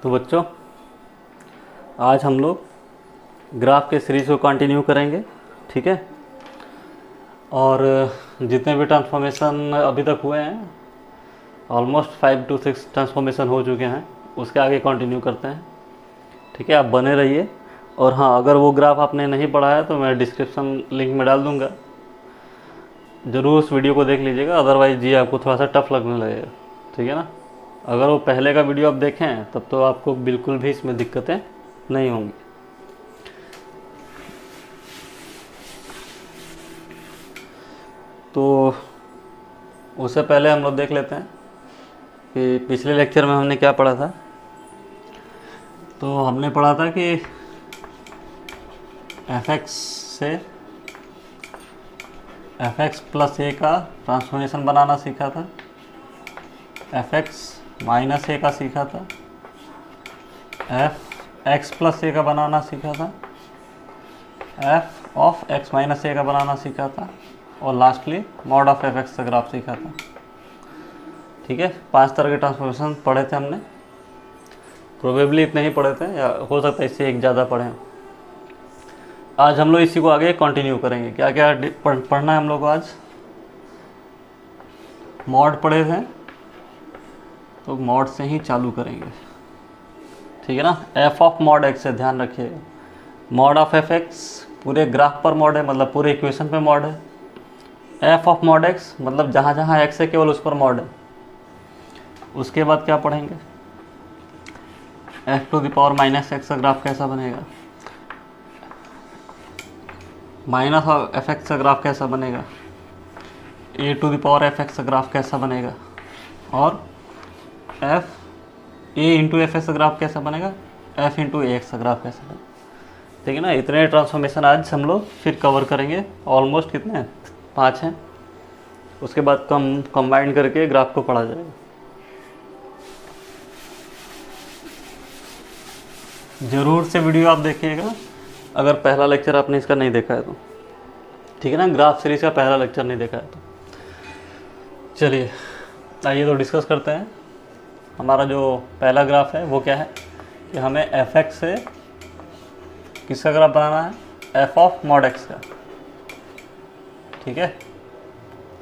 तो बच्चों, आज हम लोग ग्राफ के सीरीज़ को कंटिन्यू करेंगे। ठीक है। और जितने भी ट्रांसफॉर्मेशन अभी तक हुए हैं, ऑलमोस्ट 5 to 6 ट्रांसफॉर्मेशन हो चुके हैं, उसके आगे कंटिन्यू करते हैं। ठीक है, आप बने रहिए। और हाँ, अगर वो ग्राफ आपने नहीं पढ़ा है तो मैं डिस्क्रिप्शन लिंक में डाल दूँगा, ज़रूर उस वीडियो को देख लीजिएगा। अदरवाइज़ ये आपको थोड़ा सा टफ लगने लगेगा। ठीक है ना। अगर वो पहले का वीडियो आप देखें तब तो आपको बिल्कुल भी इसमें दिक्कतें नहीं होंगी। तो उससे पहले हम लोग देख लेते हैं कि पिछले लेक्चर में हमने क्या पढ़ा था। तो हमने पढ़ा था कि fx से fx प्लस ए का ट्रांसफॉर्मेशन बनाना सीखा था, fx माइनस ए का सीखा था, fx प्लस ए का बनाना सीखा था, f ऑफ x माइनस ए का बनाना सीखा था, और लास्टली मॉड ऑफ fx का ग्राफ सीखा था। ठीक है, 5 तरह के ट्रांसफॉर्मेशन पढ़े थे हमने। प्रोबेबली इतने ही पढ़े थे, या हो सकता है इससे एक ज़्यादा पढ़े। आज हम लोग इसी को आगे कंटिन्यू करेंगे। क्या क्या पढ़ना है हम लोग को आज? मॉड पढ़े थे, तो मॉड से ही चालू करेंगे। ठीक है ना। f ऑफ मॉड x से ध्यान रखिएगा। मॉड ऑफ fx पूरे ग्राफ पर मॉड है, मतलब पूरे इक्वेशन पे मॉड है। f ऑफ मॉड x मतलब जहाँ जहाँ x है केवल उस पर मॉड है। उसके बाद क्या पढ़ेंगे? f to the power minus x का ग्राफ कैसा बनेगा, माइनस ऑफ एफ एक्स का ग्राफ कैसा बनेगा, a to the power f x का ग्राफ कैसा बनेगा, और f a into f x का ग्राफ कैसा बनेगा, एफ इंटू ए एक्स का ग्राफ कैसा बनेगा। ठीक है ना। इतने ट्रांसफॉर्मेशन आज हम लोग फिर कवर करेंगे। ऑलमोस्ट कितने हैं? 5 हैं। उसके बाद कंबाइन करके ग्राफ को पढ़ा जाएगा। ज़रूर से वीडियो आप देखिएगा अगर पहला लेक्चर आपने इसका नहीं देखा है तो। ठीक है ना। ग्राफ सीरीज का पहला लेक्चर नहीं देखा है तो। चलिए आइए तो डिस्कस करते हैं। हमारा जो पहला ग्राफ है वो क्या है कि हमें एफ एक्स से किसका ग्राफ बनाना है? एफ ऑफ मॉड एक्स का। ठीक है,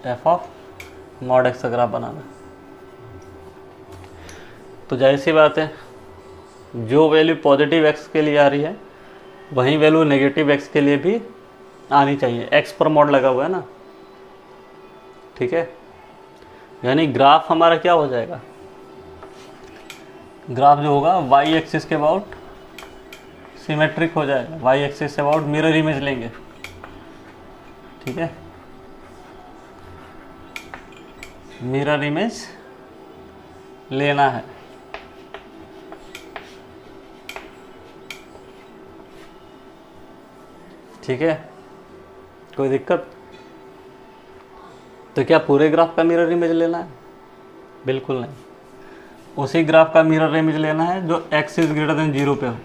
एफ ऑफ मॉड एक्स का ग्राफ बनाना है। तो जाहिर सी बात है, जो वैल्यू पॉजिटिव एक्स के लिए आ रही है वही वैल्यू नेगेटिव एक्स के लिए भी आनी चाहिए। एक्स पर मॉड लगा हुआ है ना। ठीक है, यानी ग्राफ हमारा क्या हो जाएगा? ग्राफ जो होगा वाई एक्सिस के अबाउट सिमेट्रिक हो जाएगा। वाई एक्सिस से अबाउट मिरर इमेज लेंगे। ठीक है, मिरर इमेज लेना है। ठीक है, कोई दिक्कत? तो क्या पूरे ग्राफ का मिरर इमेज लेना है? बिल्कुल नहीं। उसी ग्राफ का मिरर इमेज लेना है जो x इज ग्रेटर देन 0 पे हो।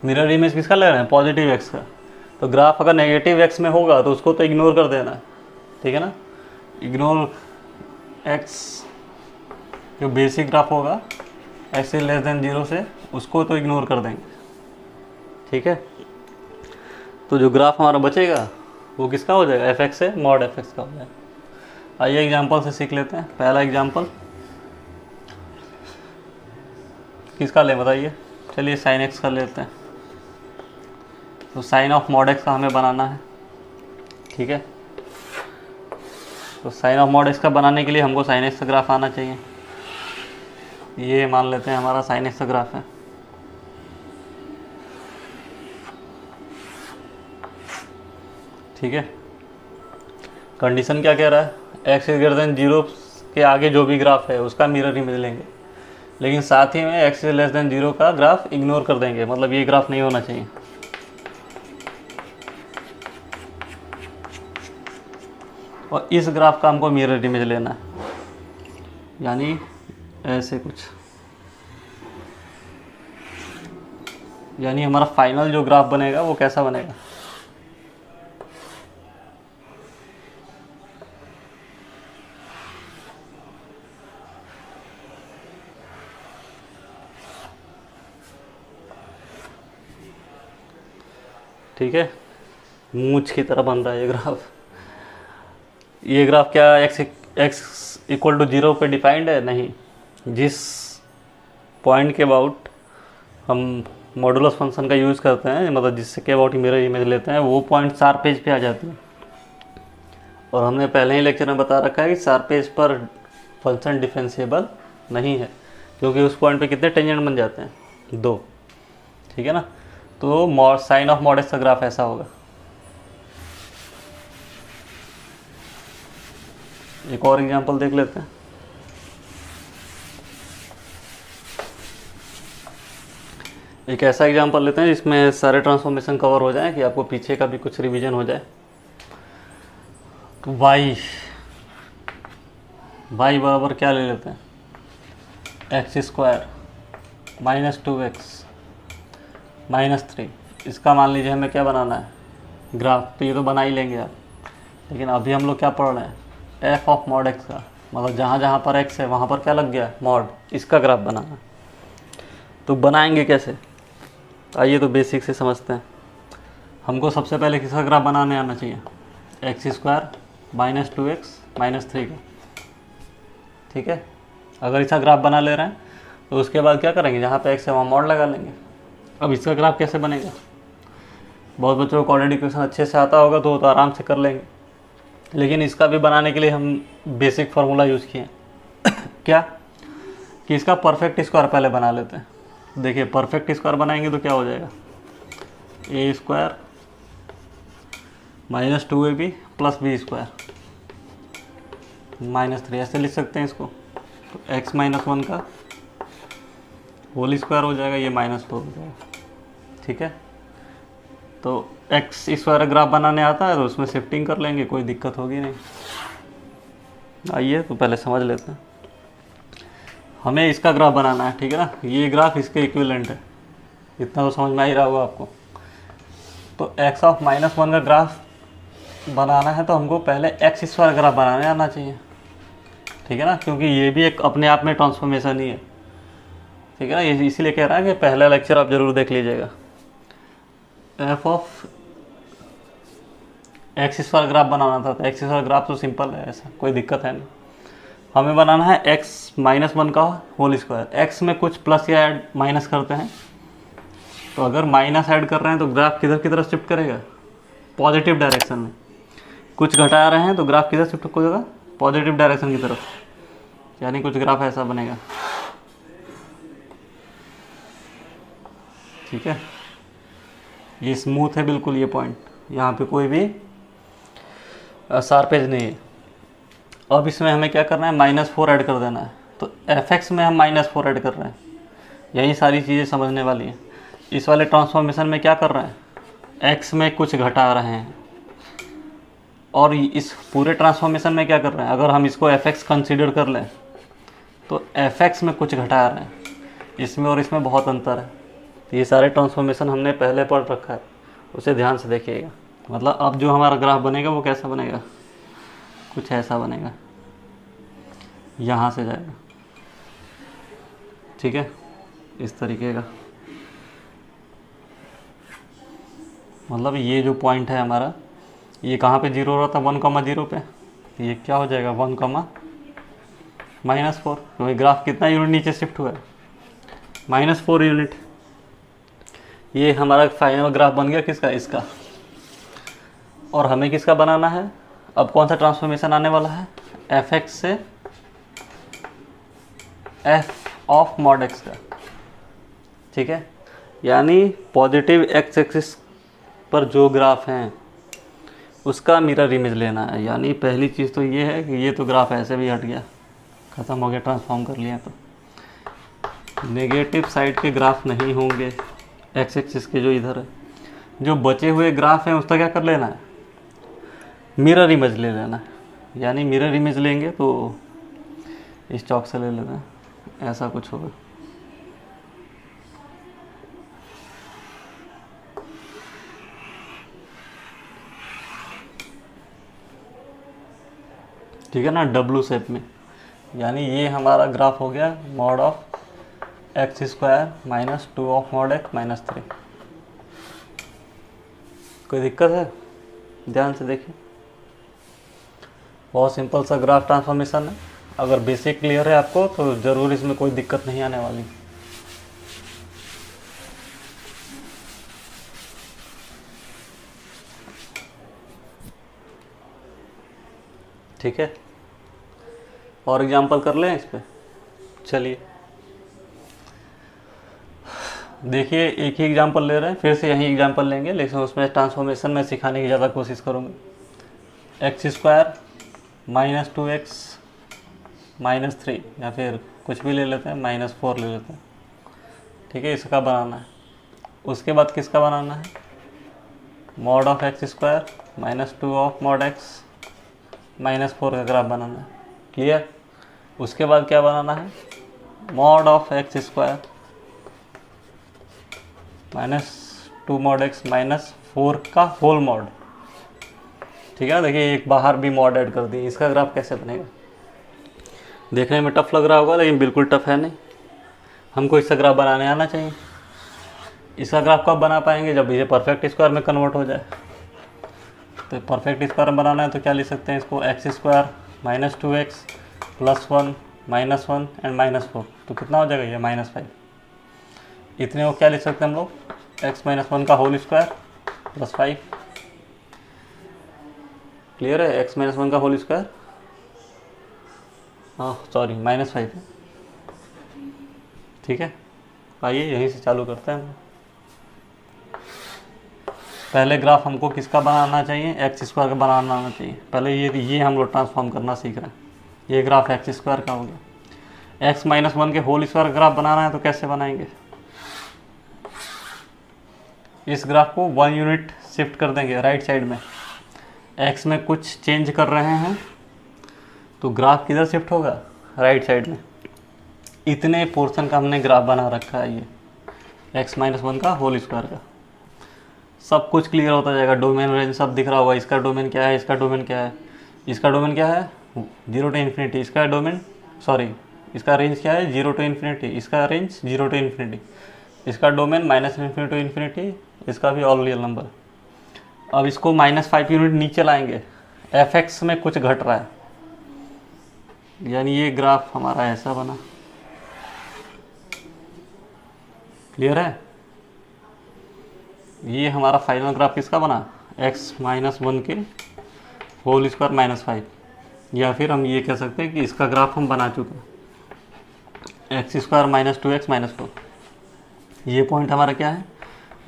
मिरर इमेज किसका ले रहे हैं? पॉजिटिव x का। तो ग्राफ अगर नेगेटिव x में होगा तो उसको तो इग्नोर कर देना है। ठीक है ना। इग्नोर x, जो बेसिक ग्राफ होगा x इज लेस देन 0 से, उसको तो इग्नोर कर देंगे। ठीक है, तो जो ग्राफ हमारा बचेगा वो किसका हो जाएगा? एफ एक्स से मॉड एफ एक्स का हो जाएगा। आइए एग्जांपल से सीख लेते हैं। पहला एग्जांपल किसका ले बताइए? चलिए साइन एक्स का लेते हैं। तो साइन ऑफ मॉड एक्स का हमें बनाना है। ठीक है, तो साइन ऑफ मॉड एक्स का बनाने के लिए हमको साइन एक्स का ग्राफ आना चाहिए। ये मान लेते हैं हमारा साइन एक्स का ग्राफ है। ठीक है, कंडीशन क्या कह रहा है? x इज ग्रेटर देन 0 के आगे जो भी ग्राफ है उसका मिरर इमेज लेंगे, लेकिन साथ ही में x इज लेस देन 0 का ग्राफ इग्नोर कर देंगे। मतलब ये ग्राफ नहीं होना चाहिए। और इस ग्राफ का हमको मिरर इमेज लेना है, यानी ऐसे कुछ। यानी हमारा फाइनल जो ग्राफ बनेगा वो कैसा बनेगा? ठीक है, मूंछ की तरह बन रहा है ये ग्राफ। ये ग्राफ क्या एक्स इक्वल टू 0 पे डिफाइंड है? नहीं। जिस पॉइंट के अबाउट हम मॉडुलस फंक्शन का यूज़ करते हैं, मतलब जिससे के अबाउट मिरर इमेज लेते हैं, वो पॉइंट शार्प एज पे आ जाते हैं। और हमने पहले ही लेक्चर में बता रखा है कि शार्प एज पर फंक्शन डिफरेंशिएबल नहीं है, क्योंकि उस पॉइंट पे कितने टेंजेंट बन जाते हैं? 2। ठीक है ना। तो साइन ऑफ मॉड एक्स का ग्राफ ऐसा होगा। एक और एग्जांपल देख लेते हैं। एक ऐसा एग्जांपल लेते हैं जिसमें सारे ट्रांसफॉर्मेशन कवर हो जाए, कि आपको पीछे का भी कुछ रिवीजन हो जाए। तो y बराबर क्या ले लेते हैं? x² -2x -3। इसका मान लीजिए हमें क्या बनाना है? ग्राफ। तो ये तो बना ही लेंगे आप, लेकिन अभी हम लोग क्या पढ़ रहे हैं? f ऑफ मॉड x का, मतलब जहाँ जहाँ पर x है वहाँ पर क्या लग गया? मॉड। इसका ग्राफ बनाना। तो बनाएंगे कैसे? आइए तो बेसिक से समझते हैं। हमको सबसे पहले किसका ग्राफ बनाने आना चाहिए? x² -2x -3 का। ठीक है। अगर इसका ग्राफ बना ले रहे हैं तो उसके बाद क्या करेंगे? जहाँ पे x है वहाँ मॉड लगा लेंगे। अब इसका ग्राफ कैसे बनेगा? बहुत बच्चों को क्वाड्रेटिक इक्वेशन अच्छे से आता होगा तो आराम से कर लेंगे, लेकिन इसका भी बनाने के लिए हम बेसिक फार्मूला यूज़ किए क्या? कि इसका परफेक्ट स्क्वायर पहले बना लेते हैं। देखिए, परफेक्ट स्क्वायर बनाएंगे तो क्या हो जाएगा? a² -2ab + b² -3। ऐसे लिख सकते हैं इसको। तो x - 1 का होल स्क्वायर हो जाएगा, ये -4 हो जाएगा। ठीक है। तो x² ग्राफ बनाने आता है तो उसमें शिफ्टिंग कर लेंगे, कोई दिक्कत होगी नहीं। आइए तो पहले समझ लेते हैं। हमें इसका ग्राफ बनाना है, ठीक है ना। ये ग्राफ इसके इक्विवेलेंट है, इतना तो समझ में आ ही रहा होगा आपको। तो x ऑफ -1 का ग्राफ बनाना है तो हमको पहले x² ग्राफ बनाने आना चाहिए, ठीक है ना, क्योंकि ये भी एक अपने आप में ट्रांसफॉर्मेशन ही है। ठीक है ना। ये इसीलिए कह रहा है कि पहला लेक्चर आप ज़रूर देख लीजिएगा। f ऑफ x² ग्राफ बनाना था, तो x² ग्राफ तो सिंपल है, ऐसा कोई दिक्कत है नहीं। हमें बनाना है x -1 का होल स्क्वायर। x में कुछ प्लस या ऐड माइनस करते हैं, तो अगर माइनस ऐड कर रहे हैं तो ग्राफ किधर की तरफ शिफ्ट करेगा? पॉजिटिव डायरेक्शन में। कुछ घटा रहे हैं तो ग्राफ किधर शिफ्ट हो जाएगा? पॉजिटिव डायरेक्शन की तरफ। यानी कुछ ग्राफ ऐसा बनेगा। ठीक है। ये स्मूथ है बिल्कुल, ये पॉइंट, यहाँ पे कोई भी शार्प एज नहीं है। अब इसमें हमें क्या करना है? -4 ऐड कर देना है। तो fx में हम -4 ऐड कर रहे हैं। यही सारी चीज़ें समझने वाली हैं। इस वाले ट्रांसफॉर्मेशन में क्या कर रहे हैं? x में कुछ घटा रहे हैं, और इस पूरे ट्रांसफॉर्मेशन में क्या कर रहे हैं? अगर हम इसको fx कंसीडर कर लें तो fx में कुछ घटा रहे हैं। इसमें और इसमें बहुत अंतर है। तो ये सारे ट्रांसफॉर्मेशन हमने पहले पढ़ रखा है, उसे ध्यान से देखिएगा। मतलब अब जो हमारा ग्राफ बनेगा वो कैसा बनेगा? कुछ ऐसा बनेगा, यहाँ से जाएगा। ठीक है, इस तरीके का। मतलब ये जो पॉइंट है हमारा, ये कहाँ पे 0 हो रहा था? 1,0 पे। ये क्या हो जाएगा? 1, -4, क्योंकि ग्राफ कितना यूनिट नीचे शिफ्ट हुआ है? -4 यूनिट। ये हमारा फाइनल ग्राफ बन गया किसका? इसका। और हमें किसका बनाना है? अब कौन सा ट्रांसफॉर्मेशन आने वाला है? fx से f ऑफ मॉड x का। ठीक है। यानी पॉजिटिव x एक्सिस पर जो ग्राफ हैं उसका मिरर इमेज लेना है। यानी पहली चीज़ तो ये है कि ये तो ग्राफ ऐसे भी हट गया, ख़त्म हो गया, ट्रांसफॉर्म कर लिया। तो नेगेटिव साइड के ग्राफ नहीं होंगे x एक्सिस के, जो इधर है। जो बचे हुए ग्राफ हैं उसका क्या कर लेना है? मिरर इमेज ले लेना है। यानी मिरर इमेज लेंगे तो इस चौक से ले लेना है, ऐसा कुछ होगा। ठीक है ना, W शेप में। यानी ये हमारा ग्राफ हो गया mod of x² -2 of mod x -3। कोई दिक्कत है? ध्यान से देखिए, बहुत सिंपल सा ग्राफ ट्रांसफॉर्मेशन है। अगर बेसिक क्लियर है आपको तो ज़रूर इसमें कोई दिक्कत नहीं आने वाली। ठीक है, और एग्जांपल कर लें इस पर। चलिए देखिए, एक ही एग्जांपल ले रहे हैं, फिर से यही एग्जांपल लेंगे, लेकिन उसमें ट्रांसफॉर्मेशन में सिखाने की ज़्यादा कोशिश करूँगा। X square minus 2x minus 3, या फिर कुछ भी ले लेते हैं, माइनस 4 ले लेते हैं। ठीक है, इसका बनाना है। उसके बाद किसका बनाना है? Mod of x square minus 2 of mod x minus 4 का ग्राफ बनाना है। क्लियर? उसके बाद क्या बनाना है? Mod of x square minus 2 mod x minus 4 का होल मॉड। ठीक है, देखिए एक बाहर भी मॉड ऐड कर दी। इसका ग्राफ कैसे बनेगा? देखने में टफ लग रहा होगा, लेकिन बिल्कुल टफ है नहीं। हमको इसका ग्राफ बनाने आना चाहिए। इसका ग्राफ कब बना पाएंगे? जब ये परफेक्ट स्क्वायर में कन्वर्ट हो जाए। तो परफेक्ट स्क्वायर में बनाना है तो क्या लिख सकते हैं इसको? X square minus 2x plus 1 minus 1 and minus 4। तो कितना हो जाएगा ये? माइनस 5। इतने को क्या लिख सकते हैं हम लोग? x माइनस 1 का होल स्क्वायर प्लस 5। क्लियर है? x माइनस 1 का होल स्क्वायर, हाँ सॉरी माइनस 5 है। ठीक है, आइए यहीं से चालू करते हैं। पहले ग्राफ हमको किसका बनाना चाहिए? एक्स स्क्वायर का बनाना आना चाहिए। पहले ये हम लोग ट्रांसफॉर्म करना सीख रहे हैं। ये ग्राफ एक्स स्क्वायर का हो गया। एक्स माइनस 1 के होल स्क्वायर ग्राफ बनाना है तो कैसे बनाएंगे? इस ग्राफ को 1 यूनिट शिफ्ट कर देंगे राइट साइड में। एक्स में कुछ चेंज कर रहे हैं तो ग्राफ किधर शिफ्ट होगा? राइट साइड में। इतने पोर्शन का हमने ग्राफ बना रखा है। ये एक्स माइनस 1 का होल स्क्वायर का सब कुछ क्लियर होता जाएगा। डोमेन रेंज सब दिख रहा होगा। इसका डोमेन क्या है, इसका डोमेन क्या है, इसका डोमेन क्या है 0 टू इन्फिनिटी, इसका डोमेन सॉरी इसका रेंज क्या है 0 टू इन्फिनिटी, इसका रेंज 0 टू इन्फिनिटी, इसका domain minus infinity to infinity, इसका भी ऑल रियल नंबर। अब इसको -5 यूनिट नीचे लाएंगे। एफ एक्स में कुछ घट रहा है, यानी ये ग्राफ हमारा ऐसा बना। क्लियर है? ये हमारा फाइनल ग्राफ किसका बना? x माइनस 1 के होल स्क्वायर माइनस 5। या फिर हम ये कह सकते हैं कि इसका ग्राफ हम बना चुके हैं। X square minus 2x minus 4। ये पॉइंट हमारा क्या है?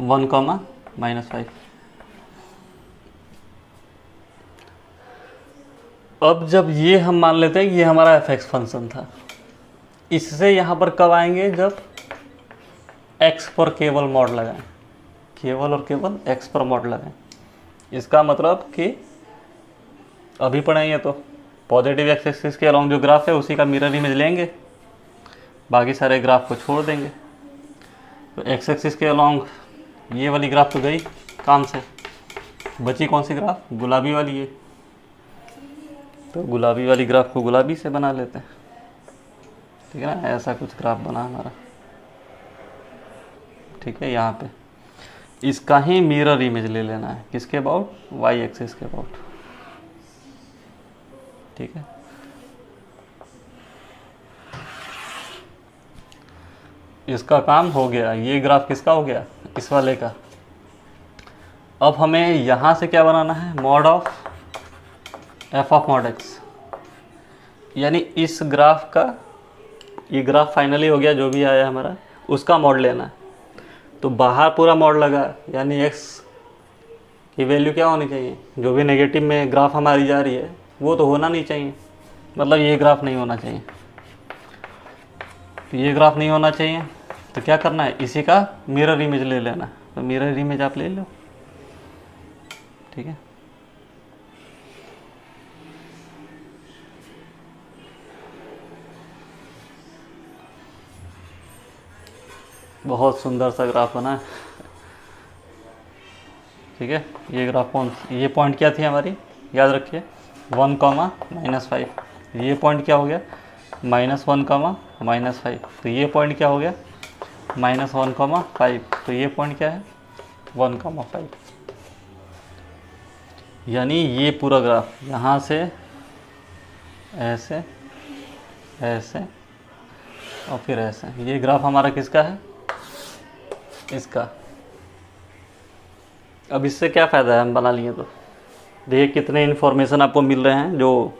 1 कॉमा माइनस 5। अब जब ये हम मान लेते हैं कि ये हमारा एफ एक्स फंक्शन था, इससे यहाँ पर कब आएंगे? जब x पर केवल मॉड लगाएं, केवल और केवल x पर मॉड लगाएं। इसका मतलब कि अभी पढ़ेंगे तो पॉजिटिव एक्स एक्सिस के अलॉन्ग जो ग्राफ है उसी का मिरर इमेज लेंगे, बाकी सारे ग्राफ को छोड़ देंगे। तो एक्स एक्सिस के अलॉन्ग ये वाली ग्राफ तो गई काम से, बची कौन सी ग्राफ? गुलाबी वाली है। तो गुलाबी वाली ग्राफ को गुलाबी से बना लेते हैं। ठीक है ना, ऐसा कुछ ग्राफ बना हमारा। ठीक है, यहाँ पे इसका ही मिरर इमेज ले लेना है। किसके अबाउट? वाई एक्सिस के अबाउट। ठीक है, इसका काम हो गया। ये ग्राफ किसका हो गया? इस वाले का। अब हमें यहाँ से क्या बनाना है? Mod of F of mod x, यानी इस ग्राफ का, ये ग्राफ फाइनली हो गया जो भी आया हमारा, उसका मॉड लेना है। तो बाहर पूरा मॉड लगा, यानी x की वैल्यू क्या होनी चाहिए? जो भी नेगेटिव में ग्राफ हमारी जा रही है वो तो होना नहीं चाहिए, मतलब ये ग्राफ नहीं होना चाहिए। तो ये ग्राफ नहीं होना चाहिए तो क्या करना है? इसी का मिरर इमेज ले लेना। तो मिरर इमेज आप ले लो। ठीक है, बहुत सुंदर सा ग्राफ बना है। ठीक है, ये ग्राफ कौन, ये पॉइंट क्या थी हमारी? याद रखिए 1 कॉमा माइनस 5। ये पॉइंट क्या हो गया? -1 कॉमा माइनस 5। तो ये पॉइंट क्या हो गया? -1 कॉमा 5। तो ये पॉइंट क्या है? 1 कॉमा 5। यानी ये पूरा ग्राफ यहाँ से ऐसे ऐसे और फिर ऐसे, ये ग्राफ हमारा किसका है, इसका। अब इससे क्या फ़ायदा है हम बना लिए तो। देखिए कितने इन्फॉर्मेशन आपको मिल रहे हैं जो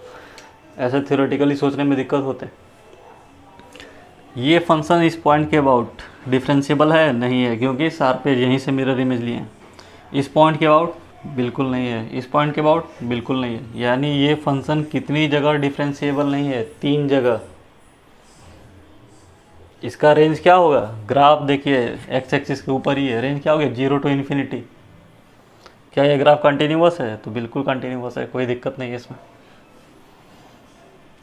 ऐसे थ्योरेटिकली सोचने में दिक्कत होते हैं। ये फंक्शन इस पॉइंट के अबाउट डिफरेंशिएबल है, नहीं है, क्योंकि शार्प एज यहीं से मिरर इमेज लिए हैं। इस पॉइंट के अबाउट बिल्कुल नहीं है, इस पॉइंट के अबाउट बिल्कुल नहीं है। यानी ये फंक्शन कितनी जगह डिफरेंशिएबल नहीं है, 3 जगह। इसका रेंज क्या होगा, ग्राफ देखिए एक्स एक्सिस के ऊपर ही है, रेंज क्या होगा 0 to इन्फिनिटी। क्या ये ग्राफ कंटिन्यूअस है, तो बिल्कुल कंटिन्यूअस है, कोई दिक्कत नहीं है इसमें।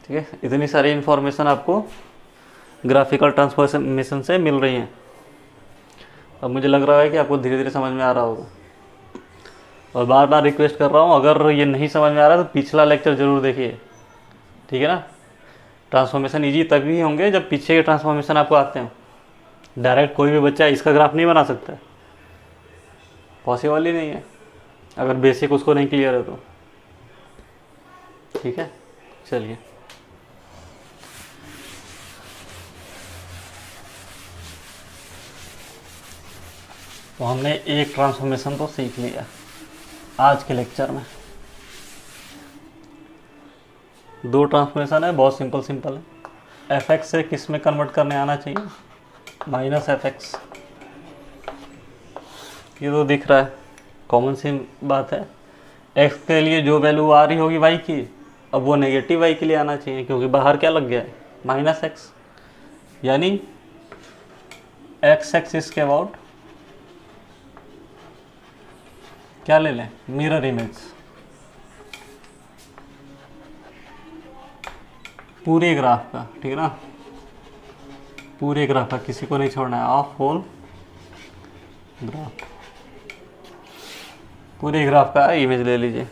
ठीक है, इतनी सारी इन्फॉर्मेशन आपको ग्राफिकल ट्रांसफॉर्मेशन से मिल रही हैं। अब मुझे लग रहा है कि आपको धीरे धीरे समझ में आ रहा होगा, और बार बार रिक्वेस्ट कर रहा हूँ, अगर ये नहीं समझ में आ रहा तो पिछला लेक्चर ज़रूर देखिए, ठीक है ना। ट्रांसफॉर्मेशन इजी तभी होंगे जब पीछे के ट्रांसफॉर्मेशन आपको आते हैं। डायरेक्ट कोई भी बच्चा इसका ग्राफ नहीं बना सकता, पॉसिबल ही नहीं है अगर बेसिक उसको नहीं क्लियर है तो। ठीक है, चलिए तो हमने एक ट्रांसफॉर्मेशन तो सीख लिया आज के लेक्चर में। 2 ट्रांसफॉर्मेशन है, बहुत सिंपल है। एफ एक्स से किस में कन्वर्ट करने आना चाहिए, माइनस एफ एक्स। ये तो दिख रहा है, कॉमन सी बात है। एक्स के लिए जो वैल्यू आ रही होगी वाई की, अब वो नेगेटिव वाई के लिए आना चाहिए, क्योंकि बाहर क्या लग गया है, माइनस एक्स। यानी एक्स एक्सिस के अबाउट क्या ले लें, मिरर इमेज। पूरे ग्राफ का, ठीक है ना, पूरे ग्राफ का, किसी को नहीं छोड़ना है, ऑफ होल ग्राफ, पूरे ग्राफ का इमेज ले लीजिए।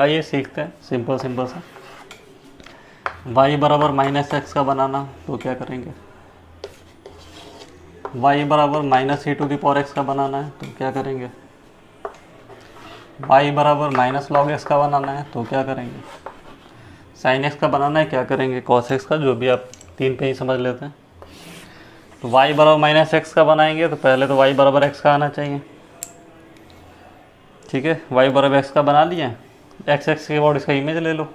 आइए सीखते हैं सिंपल सा। y बराबर माइनस एक्स का बनाना, तो क्या करेंगे, y बराबर minus e to the power x का बनाना है, तो क्या करेंगे, y बराबर माइनस लॉग एक्स का बनाना है, तो क्या करेंगे, साइन एक्स का बनाना है, क्या करेंगे, कॉस एक्स का, जो भी आप 3 पे ही समझ लेते हैं। तो y बराबर माइनस एक्स का बनाएंगे तो पहले तो y बराबर एक्स का आना चाहिए। ठीक है, y बराबर एक्स का बना लिया, एक्स एक्स के बाद इसका इमेज ले लो।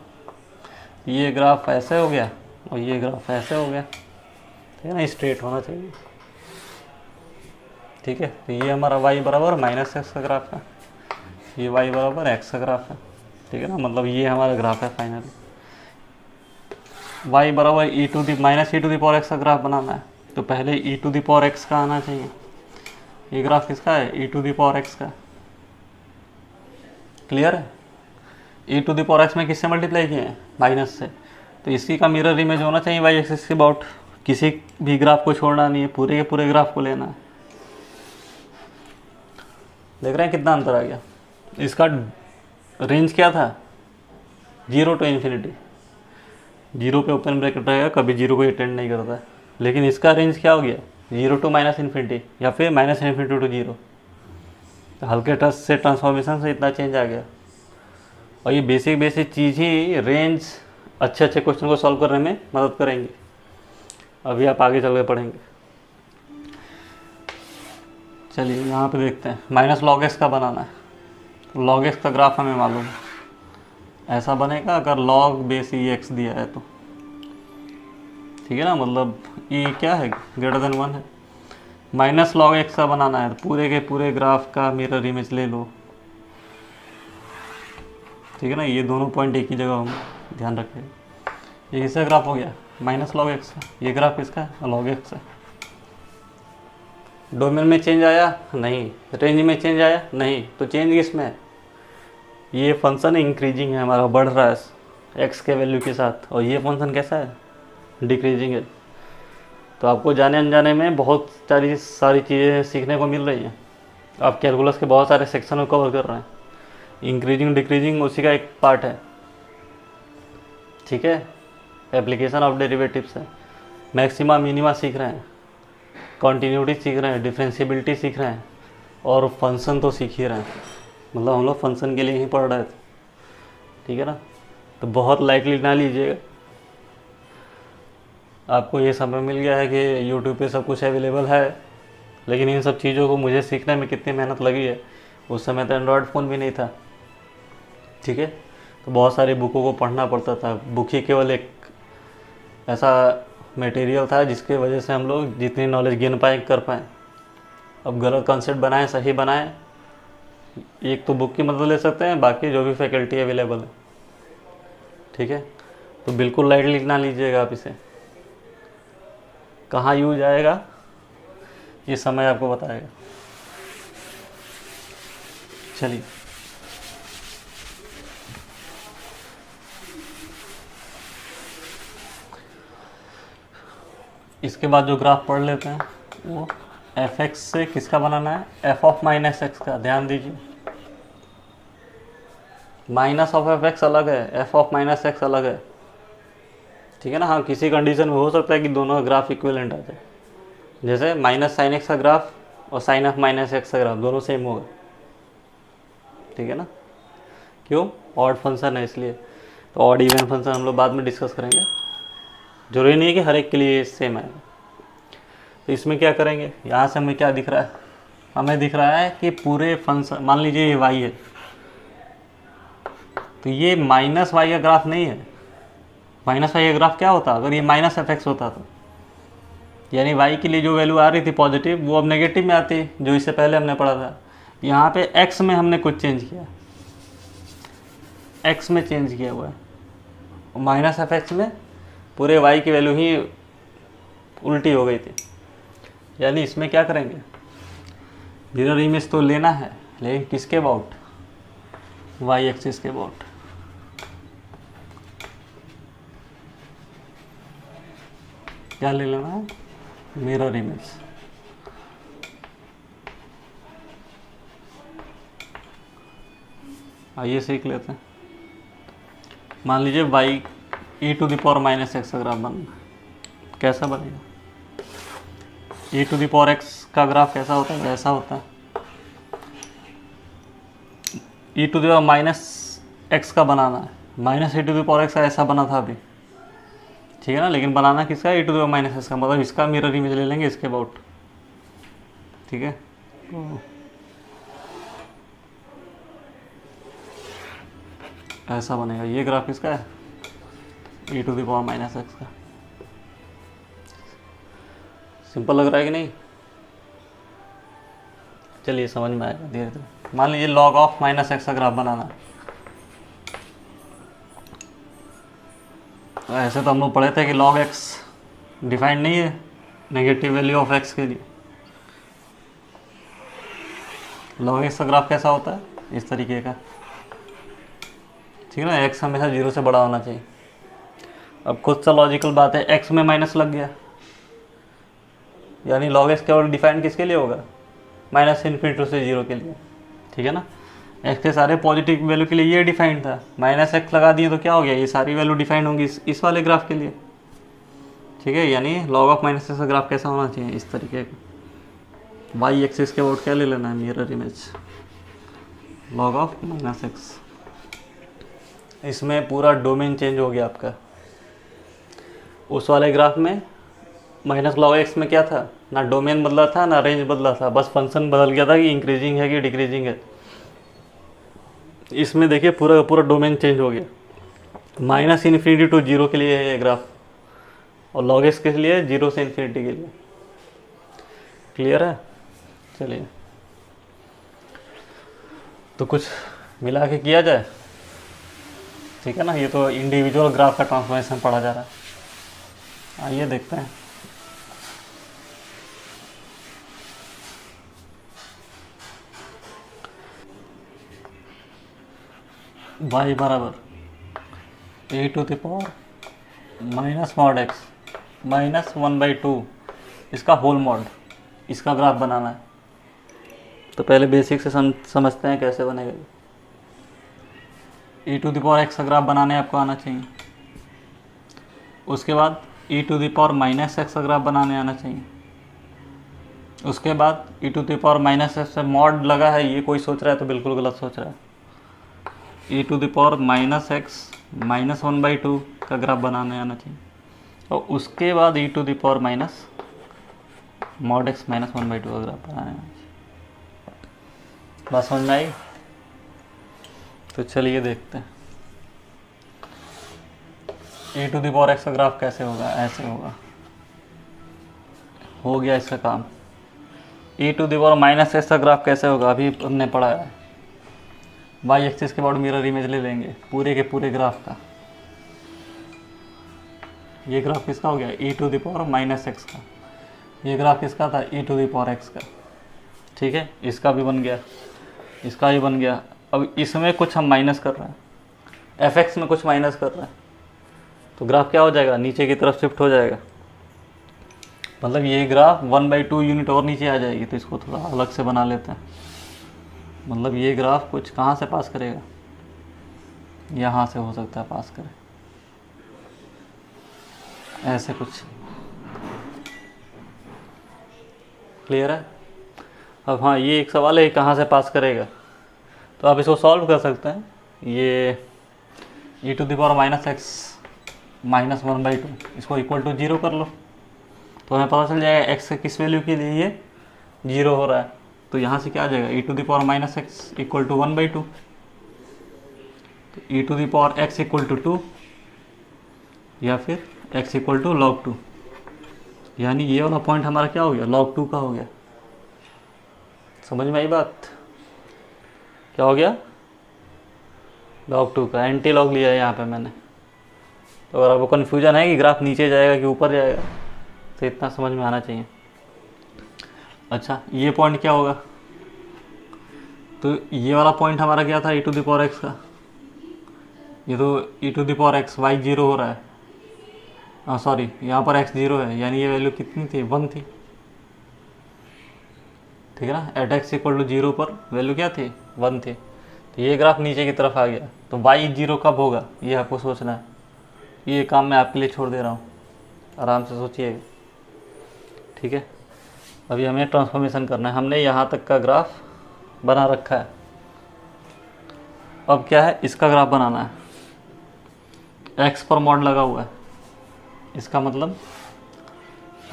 ये ग्राफ ऐसे हो गया और ये ग्राफ ऐसे हो गया, ठीक है ना, स्ट्रेट होना चाहिए। ठीक है, तो ये हमारा y बराबर माइनस एक्स का ग्राफ है, ये y बराबर एक्स का ग्राफ है। ठीक है ना, मतलब ये हमारा ग्राफ है फाइनली। y बराबर e to the minus e to the power x का ग्राफ बनाना है, तो पहले e to the power x का आना चाहिए। ये ग्राफ किसका है, e to the power x का। क्लियर है, e to the power x में किससे मल्टीप्लाई किए हैं, माइनस से, तो इसी का मिरर इमेज होना चाहिए वाई एक्सिस के अबाउट। किसी भी ग्राफ को छोड़ना नहीं है, पूरे के पूरे ग्राफ को लेना है। देख रहे हैं कितना अंतर आ गया। इसका रेंज क्या था, 0 to इन्फिनिटी, 0 पे ओपन ब्रैकेट रहेगा, कभी 0 को अटेंड नहीं करता है। लेकिन इसका रेंज क्या हो गया, 0 to माइनस इन्फिनिटी या फिर माइनस इन्फिनिटी टू 0। तो हल्के टच से ट्रांसफॉर्मेशन से इतना चेंज आ गया। और ये बेसिक चीज़ ही रेंज अच्छे क्वेश्चन को सॉल्व करने में मदद करेंगे। अभी आप आगे चल के पढ़ेंगे। चलिए यहाँ पे देखते हैं, माइनस लॉग एक्स का बनाना है। लॉग एक्स का ग्राफ हमें मालूम है, ऐसा बनेगा अगर लॉग बेस ई एक्स दिया है तो। ठीक है ना, मतलब ये क्या है, ग्रेटर देन 1 है। माइनस लॉग एक्स का बनाना है, तो पूरे के पूरे ग्राफ का मिरर इमेज ले लो। ठीक है ना, ये दोनों पॉइंट एक ही जगह होंगे, ध्यान रखिए। ये किसका ग्राफ हो गया, माइनस लॉग एक्स का। ये ग्राफ किसका है, लॉग एक्स है। डोमेन में चेंज आया नहीं, रेंज में चेंज आया नहीं, तो चेंज किस में है, ये फंक्शन इंक्रीजिंग है हमारा, बढ़ रहा है एक्स के वैल्यू के साथ, और ये फंक्शन कैसा है, डिक्रीजिंग है। तो आपको जाने अनजाने में बहुत सारी चीज़ें सीखने को मिल रही हैं। आप कैलकुलस के बहुत सारे सेक्शन को कवर कर रहे हैं, इंक्रीजिंग डिक्रीजिंग उसी का एक पार्ट है। ठीक है, एप्लीकेशन ऑफ डेरिवेटिव्स है, मैक्सिमा मिनिमा सीख रहे हैं, कॉन्टीन्यूटी सीख रहे हैं, डिफरेंशिएबिलिटी सीख रहे हैं, और फंक्शन तो सीख ही रहे हैं। मतलब हम लोग फंक्शन के लिए ही पढ़ रहे थे। ठीक है ना। तो बहुत लाइटली ना लीजिएगा। आपको ये समय मिल गया है कि यूट्यूब पे सब कुछ अवेलेबल है, लेकिन इन सब चीज़ों को मुझे सीखने में कितनी मेहनत लगी है। उस समय तो एंड्रॉयड फ़ोन भी नहीं था, ठीक है। तो बहुत सारी बुकों को पढ़ना पड़ता था। बुक ही केवल एक ऐसा मटेरियल था जिसके वजह से हम लोग जितनी नॉलेज गिन पाए कर पाए। अब गलत कॉन्सेप्ट बनाएं सही बनाएं, एक तो बुक की मदद ले सकते हैं, बाकी जो भी फैकल्टी अवेलेबल है, ठीक है। तो बिल्कुल लाइटली ना लीजिएगा आप इसे। कहाँ यूज आएगा ये समय आपको बताएगा। चलिए इसके बाद जो ग्राफ पढ़ लेते हैं वो एफ एक्स से किसका बनाना है, एफ ऑफ माइनस एक्स का। ध्यान दीजिए, माइनस ऑफ एफ एक्स अलग है, एफ ऑफ माइनस एक्स अलग है, ठीक है ना। हाँ, किसी कंडीशन में हो सकता है कि दोनों का ग्राफ इक्विवेलेंट आ जाए, जैसे माइनस साइन एक्स का ग्राफ और साइन ऑफ माइनस एक्स का ग्राफ दोनों सेम होगा, ठीक है ना। क्यों, ऑड फंक्शन है इसलिए। तो ऑड इवन फंक्शन हम लोग बाद में डिस्कस करेंगे, जरूरी नहीं है कि हर एक के लिए सेम आएगा। तो इसमें क्या करेंगे, यहाँ से हमें क्या दिख रहा है, हमें दिख रहा है कि पूरे फंक्शन, मान लीजिए ये वाई है, तो ये माइनस वाई का ग्राफ नहीं है। माइनस वाई का ग्राफ क्या होता अगर ये माइनस एफ एक्स होता तो, यानी वाई के लिए जो वैल्यू आ रही थी पॉजिटिव वो अब नेगेटिव में आती, जो इससे पहले हमने पढ़ा था। यहाँ पे एक्स में हमने कुछ चेंज किया, एक्स में चेंज किया हुआ है, और माइनस एफ एक्स में पूरे वाई की वैल्यू ही उल्टी हो गई थी। यानी इसमें क्या करेंगे, मिरर इमेज तो लेना है, लेकिन किसके अबाउट, वाई एक्सिस के अबाउट। क्या ले लेना है, मिरर इमेज। आइए सीख लेते हैं। मान लीजिए y e to the power minus x का ग्राफ बनना, कैसा बनेगा। E to the power x का ग्राफ कैसा होता है, ऐसा होता है। E to the power minus x का बनाना है, minus e to the power x का ऐसा बना था अभी, ठीक है ना। लेकिन बनाना किसका, e to the power minus x का, मतलब इसका मिरर इमेज ले लेंगे इसके अबाउट, ठीक है। ऐसा बनेगा, ये ग्राफ किसका है, e to the power minus x का। सिंपल लग रहा है कि नहीं, चलिए समझ में आएगा धीरे धीरे। मान लीजिए लॉग ऑफ माइनस एक्स का ग्राफ बनाना, ऐसे तो हम लोग पढ़े थे कि लॉग एक्स डिफाइंड नहीं है नेगेटिव वैल्यू ऑफ एक्स के लिए। लॉग एक्स का ग्राफ कैसा होता है, इस तरीके का, ठीक है ना। एक्स हमेशा 0 से बड़ा होना चाहिए। अब खुद सा लॉजिकल बात है, एक्स में माइनस लग गया, यानी लॉग एक्स केवल डिफाइंड किसके लिए होगा, माइनस इन्फिनिटी से 0 के लिए, ठीक है ना। एक्स के सारे पॉजिटिव वैल्यू के लिए ये डिफाइंड था, माइनस एक्स लगा दिए तो क्या हो गया, ये सारी वैल्यू डिफाइंड होंगी इस वाले ग्राफ के लिए, ठीक है। यानी लॉग ऑफ माइनस एक्स का ग्राफ कैसा होना चाहिए, इस तरीके का। वाई एक्सिस के अबाउट क्या ले लेना है, mirror image log of minus x. इसमें पूरा डोमेन चेंज हो गया आपका। उस वाले ग्राफ में माइनस लॉग एक्स में क्या था, ना डोमेन बदला था ना रेंज बदला था, बस फंक्शन बदल गया था कि इंक्रीजिंग है कि डिक्रीजिंग है। इसमें देखिए पूरा पूरा डोमेन चेंज हो गया। माइनस इन्फिनिटी टू 0 के लिए है ये ग्राफ, और लॉग एक्स के लिए 0 से इन्फिनिटी के लिए। क्लियर है, चलिए तो कुछ मिला के किया जाए, ठीक है ना। ये तो इंडिविजुअल ग्राफ का ट्रांसफॉर्मेशन पढ़ा जा रहा है, आइए देखते हैं। y बराबर a to the power minus mod x minus 1/2 इसका होल मॉड, इसका ग्राफ बनाना है। तो पहले बेसिक से समझते हैं कैसे बनेगा। e to the power x का ग्राफ बनाने आपको आना चाहिए, उसके बाद e to the power minus x का ग्राफ बनाने आना चाहिए, उसके बाद e to the power minus x से मॉड लगा है, ये कोई सोच रहा है तो बिल्कुल गलत सोच रहा है। E to the power minus x minus 1/2 का ग्राफ बनाने आना चाहिए, और उसके बाद e to the power minus mod x minus 1/2 का ग्राफ बनाने आना चाहिए। बात समझ में आई? तो चलिए देखते हैं e to the power x का ग्राफ कैसे होगा। ऐसे होगा, हो गया इसका काम। E to the power minus x का ग्राफ कैसे होगा, अभी हमने पढ़ा है। वाई एक्सिस के बाद मिरर इमेज ले लेंगे पूरे के पूरे ग्राफ का। ये ग्राफ किसका हो गया, e to the power minus x का। ये ग्राफ किसका था, e to the power x का। ठीक है, इसका भी बन गया, इसका भी बन गया। अब इसमें कुछ हम माइनस कर रहे हैं, एफ एक्स में कुछ माइनस कर रहे हैं, तो ग्राफ क्या हो जाएगा, नीचे की तरफ शिफ्ट हो जाएगा। मतलब ये ग्राफ 1/2 यूनिट और नीचे आ जाएगी। तो इसको थोड़ा अलग से बना लेते हैं। मतलब ये ग्राफ कुछ कहाँ से पास करेगा, यहाँ से हो सकता है पास करे, ऐसे कुछ। क्लियर है? अब हाँ, ये एक सवाल है कहाँ से पास करेगा, तो आप इसको सॉल्व कर सकते हैं। ये e to the power minus x minus 1/2 इसको इक्वल टू 0 कर लो, तो हमें पता चल जाएगा एक्स किस वैल्यू के लिए ये 0 हो रहा है। तो यहाँ से क्या आ जाएगा, e to the power minus x equal to 1/2, तो e to the power x equal to 2 या फिर एक्स इक्वल टू log 2। यानी ये वाला पॉइंट हमारा क्या हो गया, log 2 का हो गया। समझ में आई बात? क्या हो गया, log 2 का। एंटी लॉग लिया है यहाँ पे मैंने। तो अगर आपको कन्फ्यूजन है कि ग्राफ नीचे जाएगा कि ऊपर जाएगा, तो इतना समझ में आना चाहिए। अच्छा, ये पॉइंट क्या होगा, तो ये वाला पॉइंट हमारा क्या था, e to the power x का। ये तो e to the power x y 0 हो रहा है, हाँ सॉरी, यहाँ पर x 0 है, यानी ये वैल्यू कितनी थी, 1 थी। ठीक है ना, एट एक्स इक्वल टू 0 पर वैल्यू क्या थी, 1 थी। तो ये ग्राफ नीचे की तरफ आ गया। तो y 0 कब होगा, ये आपको सोचना है। ये काम मैं आपके लिए छोड़ दे रहा हूँ, आराम से सोचिएगा। ठीक है, अभी हमें ट्रांसफॉर्मेशन करना है। हमने यहाँ तक का ग्राफ बना रखा है, अब क्या है, इसका ग्राफ बनाना है। x पर मॉड लगा हुआ है, इसका मतलब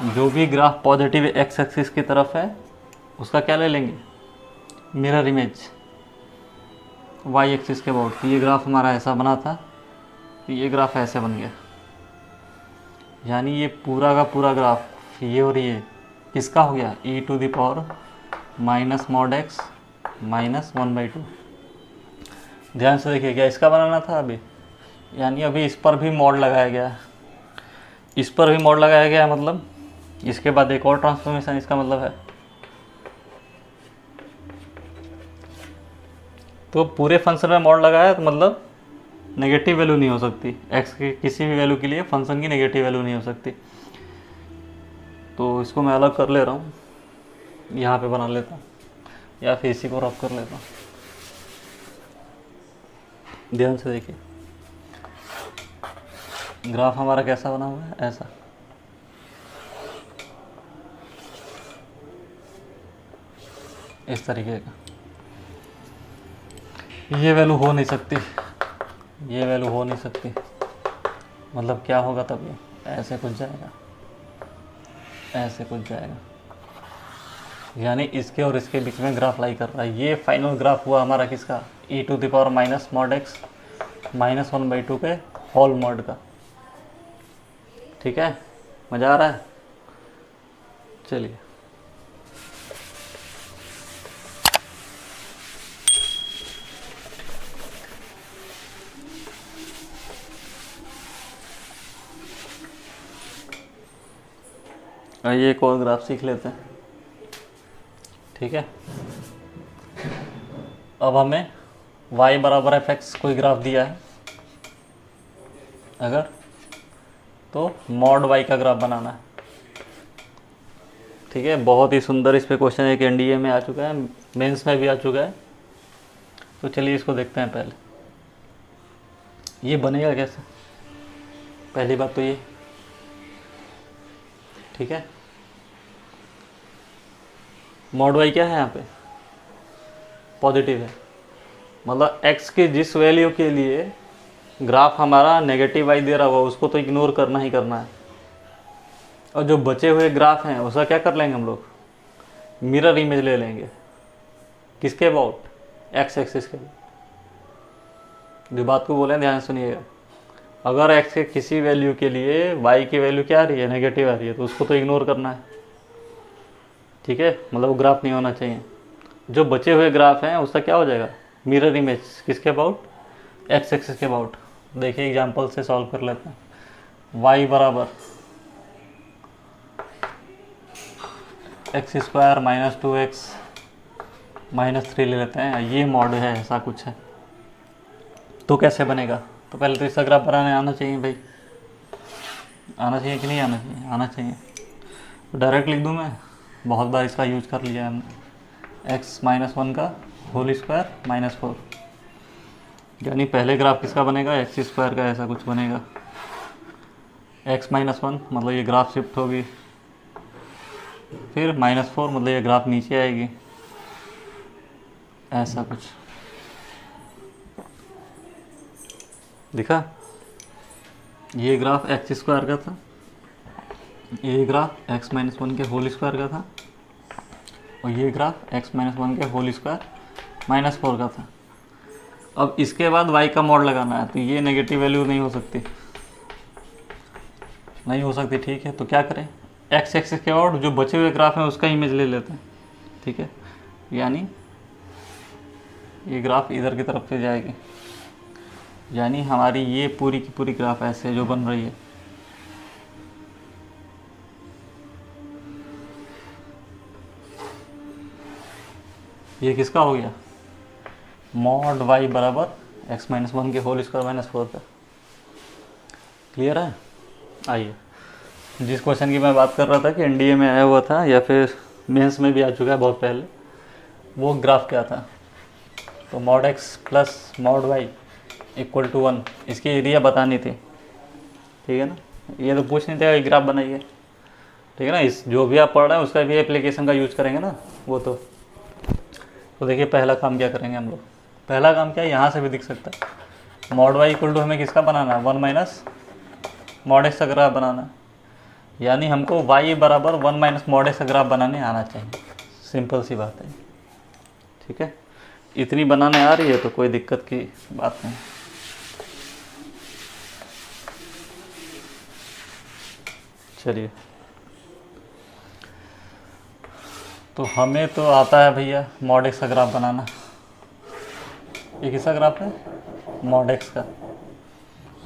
जो भी ग्राफ पॉजिटिव एक्स एक्सिस की तरफ है उसका क्या ले लेंगे, मिरर इमेज वाई एक्सिस के अबाउट। तो ये ग्राफ हमारा ऐसा बना था, तो ये ग्राफ ऐसे बन गया। यानी ये पूरा का पूरा ग्राफ ये और ये किसका हो गया, e to the power minus mod x minus 1/2। ध्यान से देखिए, क्या इसका बनाना था अभी, यानी अभी इस पर भी मॉड लगाया गया है, इस पर भी मॉड लगाया गया है। मतलब इसके बाद एक और ट्रांसफॉर्मेशन, इसका मतलब है तो पूरे फंक्शन में मॉड लगाया, तो मतलब नेगेटिव वैल्यू नहीं हो सकती, एक्स के किसी भी वैल्यू के लिए फंक्शन की नेगेटिव वैल्यू नहीं हो सकती। तो इसको मैं अलग कर ले रहा हूँ, यहाँ पे बना लेता हूँ, या फिर इसी को रफ कर लेता हूँ। ध्यान से देखिए, ग्राफ हमारा कैसा बना हुआ है, ऐसा। इस तरीके का, ये वैल्यू हो नहीं सकती, ये वैल्यू हो नहीं सकती। मतलब क्या होगा तब, ये ऐसे कुछ जाएगा, ऐसे कुछ जाएगा। यानी इसके और इसके बीच में ग्राफ लाई कर रहा है। ये फाइनल ग्राफ हुआ हमारा किसका, e to the power minus mod x minus 1/2 के होल मॉड का। ठीक है, मज़ा आ रहा है? चलिए, आइए एक और ग्राफ सीख लेते हैं। ठीक है, अब हमें y बराबर एफ एक्स कोई ग्राफ दिया है अगर, तो मॉड y का ग्राफ बनाना है। ठीक है, बहुत ही सुंदर इस पे क्वेश्चन एक एनडीए में आ चुका है, मेंस में भी आ चुका है। तो चलिए इसको देखते हैं। पहले ये बनेगा कैसे, पहली बात तो ये। ठीक है, मॉड y क्या है, यहाँ पे पॉजिटिव है, मतलब x के जिस वैल्यू के लिए ग्राफ हमारा नेगेटिव y दे रहा हुआ उसको तो इग्नोर करना ही करना है। और जो बचे हुए ग्राफ हैं उसका क्या कर लेंगे हम लोग, मिरर इमेज ले लेंगे। किसके अबाउट, एक्स एक्सिस के। जो बात को बोले ध्यान सुनिएगा, अगर एक्स के किसी वैल्यू के लिए वाई की वैल्यू क्या आ रही है, नेगेटिव आ रही है, तो उसको तो इग्नोर करना है। ठीक है, मतलब वो ग्राफ नहीं होना चाहिए। जो बचे हुए ग्राफ हैं उसका क्या हो जाएगा, मिरर इमेज। किसके अबाउट, एक्स एक्सिस के अबाउट। देखिए एग्जांपल से सॉल्व कर लेते हैं। वाई बराबर x square minus 2x minus 3 ले लेते हैं। ये मॉड है, ऐसा कुछ है। तो कैसे बनेगा, तो पहले तो इसका ग्राफ बनाने आना चाहिए भाई। आना चाहिए कि नहीं आना चाहिए, आना चाहिए। तो डायरेक्ट लिख दूँ मैं, बहुत बार इसका यूज कर लिया हमने। x माइनस 1 का होल स्क्वायर माइनस 4, यानी पहले ग्राफ किसका बनेगा, एक्स स्क्वायर का ऐसा कुछ बनेगा। x माइनस 1 मतलब ये ग्राफ शिफ्ट होगी, फिर माइनस 4 मतलब ये ग्राफ नीचे आएगी, ऐसा कुछ दिखा। ये ग्राफ एक्स स्क्वायर का था, ये ग्राफ x माइनस 1 के होल स्क्वायर का था, और ये ग्राफ x माइनस 1 के होल स्क्वायर माइनस 4 का था। अब इसके बाद y का मॉड लगाना है, तो ये नेगेटिव वैल्यू नहीं हो सकती, नहीं हो सकती। ठीक है, तो क्या करें, x एक्सिस के और जो बचे हुए ग्राफ हैं उसका इमेज ले लेते हैं। ठीक है, यानी ये ग्राफ इधर की तरफ से जाएगी, यानी हमारी ये पूरी की पूरी ग्राफ ऐसे जो बन रही है। ये किसका हो गया, मॉड y बराबर x माइनस 1 के होल स्क्वायर माइनस 4 का। क्लियर है। आइए, जिस क्वेश्चन की मैं बात कर रहा था कि एनडीए में आया हुआ था या फिर मेंस में भी आ चुका है बहुत पहले, वो ग्राफ क्या था, तो mod x plus mod y equal to 1, इसकी एरिया बतानी थी। ठीक है ना, ये तो पूछ नहीं था ग्राफ बनाइए। ठीक है ना, इस जो भी आप पढ़ रहे हैं उसका भी एप्लीकेशन का यूज करेंगे ना वो। तो देखिए पहला काम क्या करेंगे हम लोग, पहला काम क्या है, यहाँ से भी दिख सकता है। मॉड y इक्वल टू हमें किसका बनाना है, 1 माइनस मॉड x का ग्राफ बनाना है, यानी हमको y बराबर 1 माइनस मॉड x का ग्राफ बनाने आना चाहिए। सिंपल सी बात है। ठीक है, इतनी बनाने आ रही है तो कोई दिक्कत की बात नहीं। चलिए, तो हमें तो आता है भैया मॉड x का ग्राफ बनाना। ये किसका ग्राफ है, मॉड x का।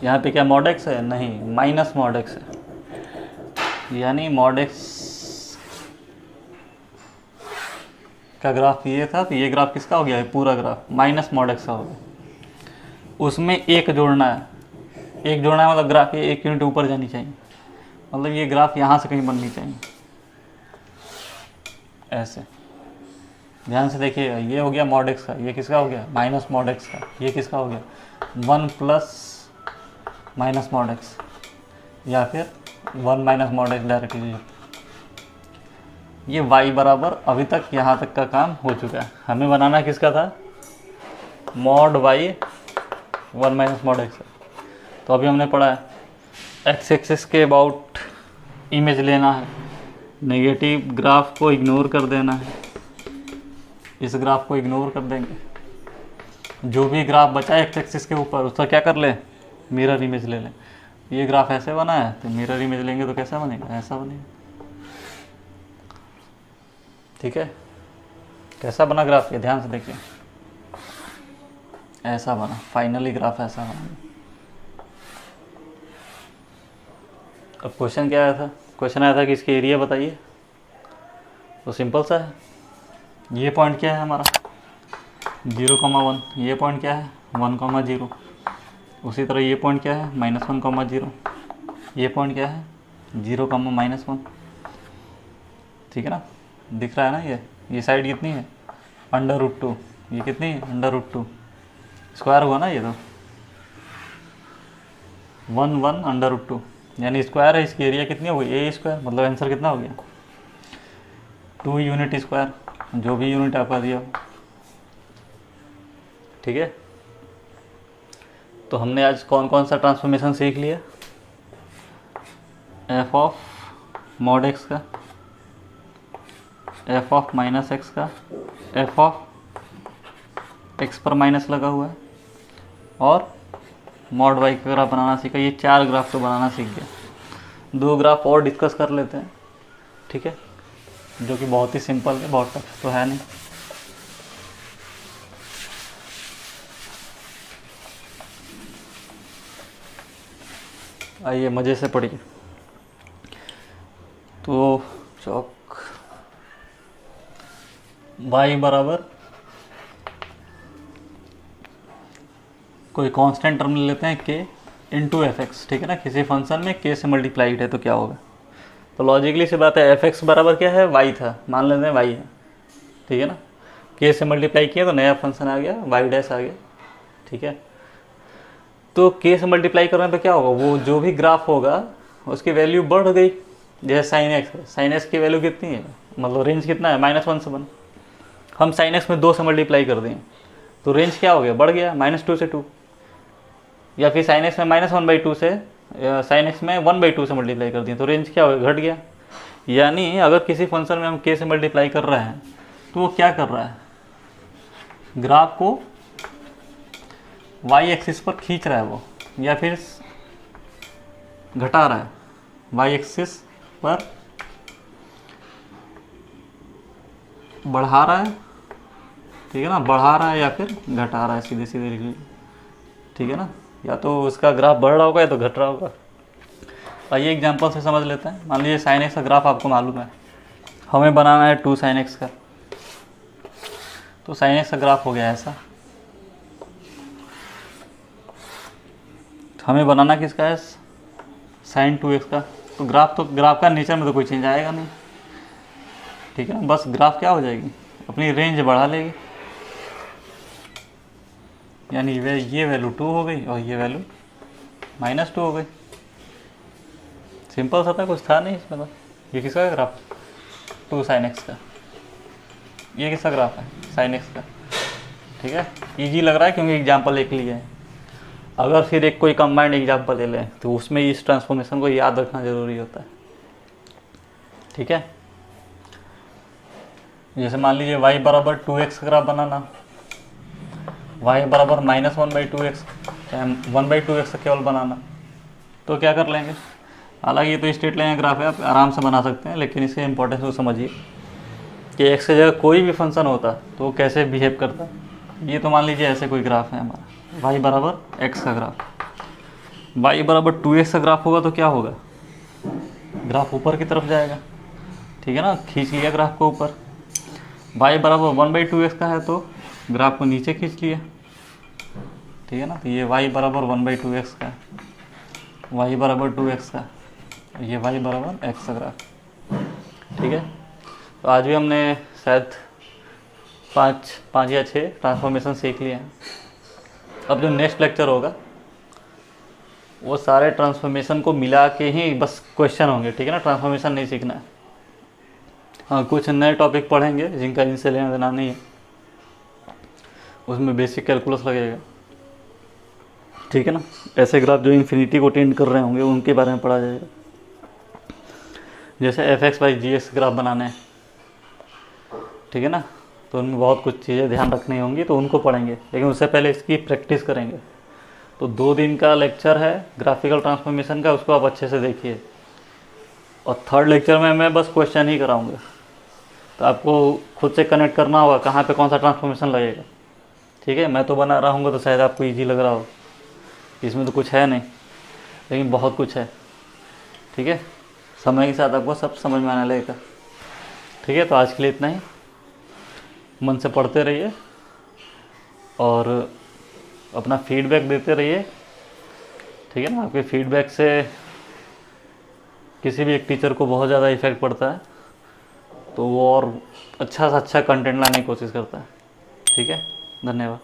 यहाँ पे क्या मॉड x है, नहीं माइनस मॉड x है, यानी मॉड x का ग्राफ ये था, तो ये ग्राफ किसका हो गया है, पूरा ग्राफ माइनस मॉड x का हो गया। उसमें एक जोड़ना है, एक जोड़ना है मतलब ग्राफ ये 1 यूनिट ऊपर जानी चाहिए, मतलब ये ग्राफ यहाँ से कहीं बननी चाहिए ऐसे। ध्यान से देखिएगा, ये हो गया मॉड x का, ये किसका हो गया, माइनस मॉड x का। ये किसका हो गया, 1 प्लस माइनस मॉड x, या फिर 1 माइनस मॉड x डायरेक्टली। ये y बराबर, अभी तक यहाँ तक का काम हो चुका है। हमें बनाना किसका था, mod y 1 minus mod x। तो अभी हमने पढ़ा है x एक्सिस के अबाउट इमेज लेना है, नेगेटिव ग्राफ को इग्नोर कर देना है। इस ग्राफ को इग्नोर कर देंगे, जो भी ग्राफ बचा है एक्स एक्सिस के ऊपर उसका क्या कर ले, मिरर इमेज ले लें। ये ग्राफ ऐसे बना है तो मिरर इमेज लेंगे तो कैसा बनेगा, ऐसा बनेगा। ठीक है, कैसा बना ग्राफ, ये ध्यान से देखिए, ऐसा बना, फाइनली ग्राफ ऐसा बना। अब क्वेश्चन क्या आया था, क्वेश्चन आया था कि इसकी एरिया बताइए। तो सिंपल सा है, ये पॉइंट क्या है हमारा 0,1, ये पॉइंट क्या है 1,0, उसी तरह ये पॉइंट क्या है -1,0, ये पॉइंट क्या है 0,-1। ठीक है ना, दिख रहा है ना, ये साइड कितनी है √2, ये कितनी है √2, स्क्वायर हुआ ना ये तो 1 √2, यानी स्क्वायर है। इसकी एरिया कितनी हो गई, a², मतलब आंसर कितना हो गया 2 यूनिट स्क्वायर, जो भी यूनिट आपका दिया हो। ठीक है। तो हमने आज कौन कौन सा ट्रांसफॉर्मेशन सीख लिया, एफ ऑफ मॉड एक्स का, एफ ऑफ माइनस एक्स का, एफ ऑफ एक्स पर माइनस लगा हुआ है, और मॉड वाई का ग्राफ बनाना सीखा। ये 4 ग्राफ तो बनाना सीख गया। 2 ग्राफ और डिस्कस कर लेते हैं, ठीक है, जो कि बहुत ही सिंपल है, बहुत टफ तो है नहीं। आइए मज़े से पढ़िए। तो चौक y बराबर कोई कांस्टेंट टर्म ले लेते हैं k इंटू एफ एक्स, ठीक है ना। किसी फंक्शन में k से मल्टीप्लाइड है तो क्या होगा। तो लॉजिकली से बात है, एफ एक्स बराबर क्या है, y था, मान लेते हैं y है, ठीक है ना। k से मल्टीप्लाई किया तो नया फंक्शन आ गया, y डैश आ गया, ठीक है। तो k से मल्टीप्लाई कर रहे हैं तो क्या होगा, वो जो भी ग्राफ होगा उसकी वैल्यू बढ़ गई। जैसे साइन एक्स है, साइन एक्स की वैल्यू कितनी है, मतलब रेंज कितना है, -1 से 1। हम साइन एक्स में 2 से मल्टीप्लाई कर दें तो रेंज क्या हो गया, बढ़ गया, -2 से 2। या फिर साइन एक्स में -1/2 से, साइन एक्स में 1/2 से मल्टीप्लाई कर दिए तो रेंज क्या हो गया, घट गया। यानी अगर किसी फंक्शन में हम k से मल्टीप्लाई कर रहे हैं तो वो क्या कर रहा है, ग्राफ को y एक्सिस पर खींच रहा है वो, या फिर घटा रहा है, y एक्सिस पर बढ़ा रहा है, ठीक है ना, बढ़ा रहा है या फिर घटा रहा है, सीधे सीधे लिख लीजिए, ठीक है ना। या तो उसका ग्राफ बढ़ रहा होगा या तो घट रहा होगा। आइए एग्जांपल से समझ लेते हैं। मान लीजिए साइन एक्स का ग्राफ आपको मालूम है, हमें बनाना है 2 साइन एक्स का। तो साइन एक्स का ग्राफ हो गया ऐसा। हमें बनाना किसका है, साइन 2x का। तो ग्राफ का नेचर में तो कोई चेंज आएगा नहीं, ठीक है ना। बस ग्राफ क्या हो जाएगी, अपनी रेंज बढ़ा लेगी, यानी ये वैल्यू 2 हो गई और ये वैल्यू -2 हो गई। सिंपल सा था, कुछ था नहीं इसमें। तो ये किसका है ग्राफ, 2 साइन एक्स का। ये किसका ग्राफ है, साइन एक्स का, ठीक है। ईजी लग रहा है क्योंकि एग्जाम्पल एक लिया है। अगर फिर एक कोई कंबाइंड एग्जाम्पल ले लें तो उसमें इस ट्रांसफॉर्मेशन को याद रखना ज़रूरी होता है, ठीक है। जैसे मान लीजिए y बराबर 2x का ग्राफ बनाना, y बराबर -1/2x, 1/2x का केवल बनाना, तो क्या कर लेंगे। हालांकि ये तो स्ट्रेट लाइन ग्राफ है, आप आराम से बना सकते हैं, लेकिन इसके इंपॉर्टेंस को समझिए कि x की जगह कोई भी फंक्शन होता तो वो कैसे बिहेव करता। ये तो मान लीजिए ऐसे कोई ग्राफ है हमारा, y बराबर x का ग्राफ, y बराबर 2x का ग्राफ होगा तो क्या होगा, ग्राफ ऊपर की तरफ जाएगा, ठीक है ना। खींच लिया ग्राफ को ऊपर। y बराबर 1/2x का है तो ग्राफ को नीचे खींच लिया, ठीक है ना। तो ये y बराबर 1/2x का, y बराबर 2x का, ये y बराबर x का ग्राफ, ठीक है। तो आज भी हमने शायद 5 या 6 ट्रांसफॉर्मेशन सीख लिए हैं। अब जो नेक्स्ट लेक्चर होगा वो सारे ट्रांसफॉर्मेशन को मिला के ही बस क्वेश्चन होंगे, ठीक है ना। ट्रांसफॉर्मेशन नहीं सीखना है। हाँ, कुछ नए टॉपिक पढ़ेंगे जिनका इनसे लेना देना नहीं है, उसमें बेसिक कैलकुलस लगेगा, ठीक है ना। ऐसे ग्राफ जो इन्फिनिटी को टेंड कर रहे होंगे उनके बारे में पढ़ा जाएगा। जैसे f(x/g(x) ग्राफ बनाने हैं, ठीक है ना, तो उनमें बहुत कुछ चीज़ें ध्यान रखनी होंगी, तो उनको पढ़ेंगे, लेकिन उससे पहले इसकी प्रैक्टिस करेंगे। तो 2 दिन का लेक्चर है ग्राफिकल ट्रांसफॉर्मेशन का, उसको आप अच्छे से देखिए। और 3rd लेक्चर में मैं बस क्वेश्चन ही कराऊंगा, तो आपको खुद से कनेक्ट करना होगा कहाँ पे कौन सा ट्रांसफॉर्मेशन लगेगा, ठीक है। मैं तो बना रहा हूँ तो शायद आपको ईजी लग रहा हो, इसमें तो कुछ है नहीं, लेकिन बहुत कुछ है, ठीक है। समय के साथ आपको सब समझ में आने लगेगा, ठीक है। तो आज के लिए इतना ही। मन से पढ़ते रहिए और अपना फीडबैक देते रहिए, ठीक है ना। आपके फीडबैक से किसी भी एक टीचर को बहुत ज़्यादा इफेक्ट पड़ता है, तो वो और अच्छा से अच्छा कंटेंट लाने की कोशिश करता है, ठीक है। धन्यवाद।